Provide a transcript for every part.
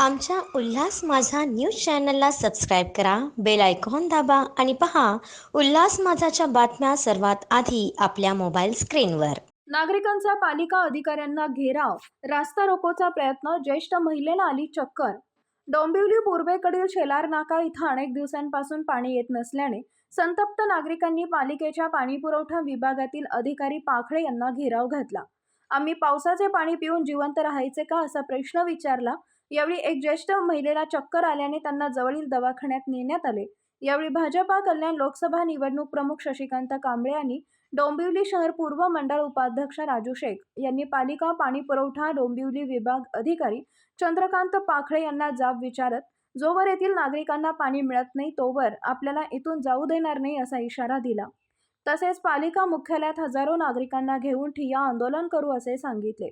आमच्या उल्हास माझा न्यूज चॅनलला सबस्क्राईब करा, बेल आयकॉन दाबा आणि पहा उल्हास माझाच्या बातम्या सर्वात आधी आपल्या मोबाईल स्क्रीनवर। नागरिकांचा पालिका अधिकाऱ्यांना घेराव, रास्ता रोकोचा प्रयत्न, ज्येष्ठ महिलेला आली चक्कर। डोंबिवली पूर्वेकडील शेलार नाका इथं अनेक दिवसांपासून पाणी येत नसल्याने संतप्त नागरिकांनी पालिकेच्या पाणीपुरवठा विभागातील अधिकारी पाखळे यांना घेराव घातला। आम्ही पावसाचे पाणी पिऊन जिवंत राहायचे का असा प्रश्न विचारला। यावेळी एक ज्येष्ठ महिलेला चक्कर आल्याने त्यांना जवळील दवाखान्यात नेण्यात आले। यावेळी भाजपा कल्याण लोकसभा निवडणूक प्रमुख शशिकांत कांबळे यांनी डोंबिवली शहर पूर्व मंडळ उपाध्यक्ष राजू शेख यांनी पालिका पाणीपुरवठा डोंबिवली विभाग अधिकारी चंद्रकांत पाखळे यांना जाब विचारत जोवर येथील नागरिकांना पाणी मिळत नाही तोवर आपल्याला इथून जाऊ देणार नाही असा इशारा दिला। तसेच पालिका मुख्यालयात हजारो नागरिकांना घेऊन ठिय्या आंदोलन करू असे सांगितले।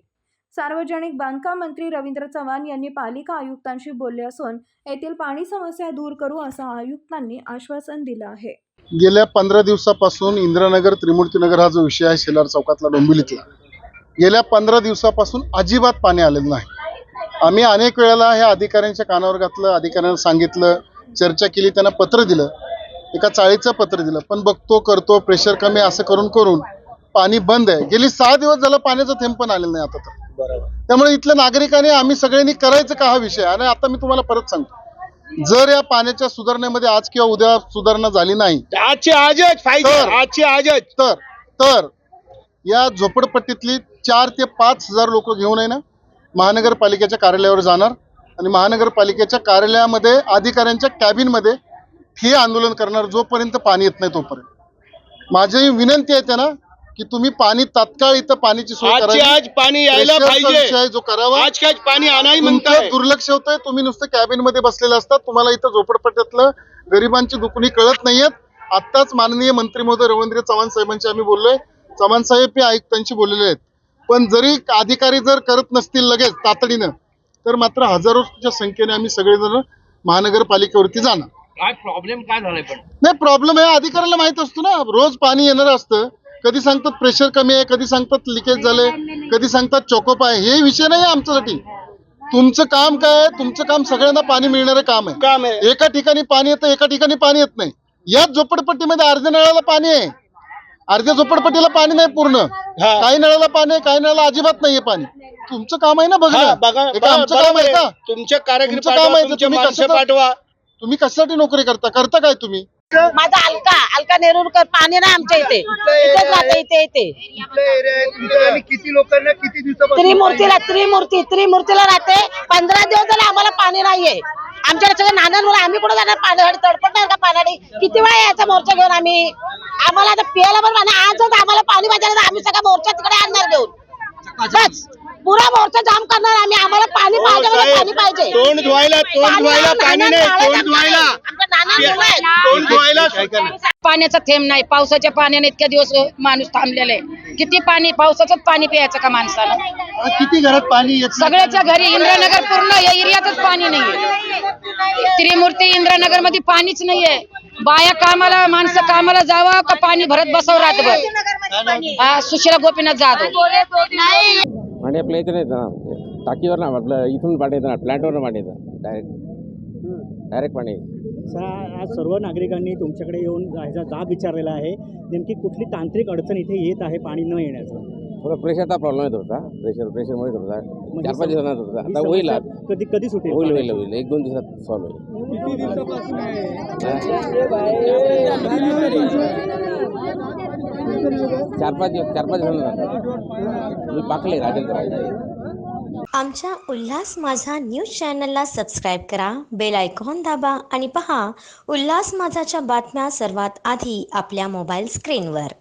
सार्वजनिक बांधकाम मंत्री रवींद्र चव्हाण यांनी पालिका आयुक्तांशी बोलले असून येथील पाणी समस्या दूर करू असं आयुक्तांनी आश्वासन दिलं आहे। गेल्या 15 दिवसापासून इंद्रनगर त्रिमूर्तीनगर हा जो विषय आहे शेलार चौकातला डोंबिवलीतला, गेल्या 15 दिवसापासून अजिबात पाणी आलेलं नाही। आम्ही अनेक वेळेला ह्या अधिकाऱ्यांच्या कानावर घातलं, अधिकाऱ्यांना सांगितलं, चर्चा केली, त्यांना पत्र दिलं, एका चाळीचं पत्र दिलं, पण बघतो करतो प्रेशर कमी असं करून करून पाणी बंद आहे। गेली 6 दिवस झालं पाण्याचं थेंब पण आलेलं नाही आता तर। त्यामुळे इथल्या नागरिकांनी आम्ही सगळ्यांनी करायचं का हा विषय। आणि आता मी तुम्हाला परत सांगतो, जर या पाण्याच्या सुधारणेमध्ये आज किंवा उद्या सुधारणा झाली नाही तर या झोपडपट्टीतली 4 ते 5 हजार लोक घेऊन आहे ना महानगरपालिकेच्या कार्यालयावर जाणार आणि महानगरपालिकेच्या कार्यालयामध्ये अधिकाऱ्यांच्या कॅबिनमध्ये हे आंदोलन करणार जोपर्यंत पाणी येत नाही तोपर्यंत। माझी विनंती आहे त्यांना की तुम्ही पाणी तात्काळ इथं पाण्याची सोय करावी। आज पाणी यायला पाहिजे, जो करावा। आज काय पाणी आणाही म्हणताय, दुर्लक्ष होतंय। तुम्ही नुसतं कॅबिन मध्ये बसलेले असतात, तुम्हाला इथं झोपडपट्ट्यातलं गरिबांची दुखणी कळत नाहीयेत। आत्ताच माननीय मंत्री महोदय रवींद्र चव्हाण साहेबांशी आम्ही बोललोय, चव्हाण साहेब हे आयुक्तांशी बोललेले आहेत, पण जरी अधिकारी जर करत नसतील लगेच तातडीनं तर मात्र हजारोच्या संख्येने आम्ही सगळेजण महानगरपालिकेवरती जाणार। काय प्रॉब्लेम काय झालाय? पण नाही, प्रॉब्लेम आहे अधिकाऱ्याला माहित असतो ना, रोज पाणी येणार असतं। कधी सांगतात प्रेशर कमी आहे, कधी सांगतात लिकेज झाले, कधी सांगतात चोकोप आहे। हे विषय नाही आमच्यासाठी। तुमचं काम काय आहे? तुमचं काम सगळ्यांना पाणी मिळणारं काम आहे। एका ठिकाणी पाणी येतं, एका ठिकाणी पाणी येत नाही। याच झोपडपट्टीमध्ये अर्ध्या नळाला पाणी आहे, अर्ध्या झोपडपट्टीला पाणी नाही पूर्ण। काही नळाला पाणी आहे, काही नळाला अजिबात नाहीये पाणी। तुमचं काम आहे ना बघा। आमचं काम आहे का? तुमच्या कारागीर काम आहे। पाठवा। तुम्ही कशासाठी नोकरी करता काय तुम्ही? माझा अलका नेरुरकर पाणी ना आमच्या इथे इथेच राहते इथे किती लोकांना किती दिवसापासून त्रिमूर्तीला राहते। 15 दिवस झाले आम्हाला पाणी नाहीये। आमच्या सगळं नानांमुळे आम्ही कुठे जाणार? पाण्यासाठी तडपडणार का? पाण्यासाठी किती वेळा यायचा मोर्चा घेऊन आम्ही? आम्हाला आता पियाला पण पाणी आजच आम्हाला पाणी पाहिजे, आम्ही सगळा मोर्चा तिकडे आणणार घेऊन। बस पुरा मोर्चा जाम करणार आम्ही। आम्हाला पाणी पाहिजे म्हणजे पाणी पाहिजे। तोंड धुवायला पाणी नाही, तोंड धुवायला पाण्याचा थेंब नाही। पावसाच्या पाण्याने इतक्या दिवस माणूस थांबलेला आहे। किती पाणी, पावसाचंच पाणी प्यायचं का माणसानं? किती घरात पाणी येत? सगळ्याच्या घरी इंद्रनगर पूर्ण या एरियातच पाणी नाहीये। त्रिमूर्ती इंद्रनगर मध्ये पाणीच नाहीये। बाया कामाला, माणसं कामाला जावं का पाणी भरत बसावं रातभर। सुशीला गोपीनाथ जाधव पाणी आपल्या इथे येतं ना, टाकीवर ना, आपलं इथून पाणी येतं ना, प्लॅन्टवर पाणी येतं डायरेक्ट पाणी। आज सर्व नागरिकांनी तुमच्याकडे येऊन जायचा जाब विचारलेला आहे, नेमकी कुठली तांत्रिक अडचण इथे येत आहे पाणी न येण्याचं? थोडं प्रेशरचा प्रॉब्लेम येत होता, प्रेशरमुळे होता। 4-5 दिवसांना होता, आता होईल, कधी सुटेल? होईल 1-2 दिवसात सॉल्व्ह होईल। किती दिवसापासून आहे? 4-5 दिवसांना मी पाकले राजेंद्र। आमच्या उल्हास माझा न्यूज चॅनलला सबस्क्राईब करा, बेल आयकॉन दाबा आणि पहा उल्हास माझाच्या बातम्या सर्वात आधी आपल्या मोबाईल स्क्रीनवर।